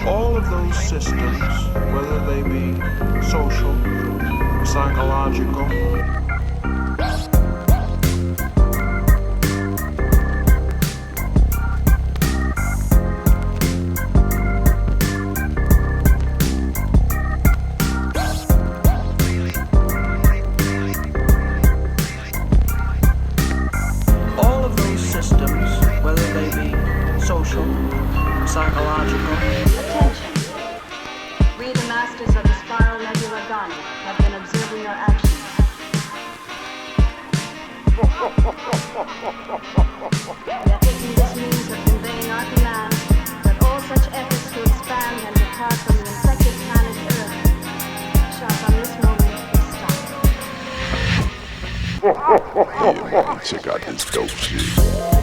All of those systems, whether they be social, psychological, psychological. Attention. We, the masters of the spiral nebula gun, have been observing your actions. We are taking this means of conveying our command that all such efforts to expand and depart from the infected planet Earth shall from this moment stop. Yeah, man, check out this dope shit.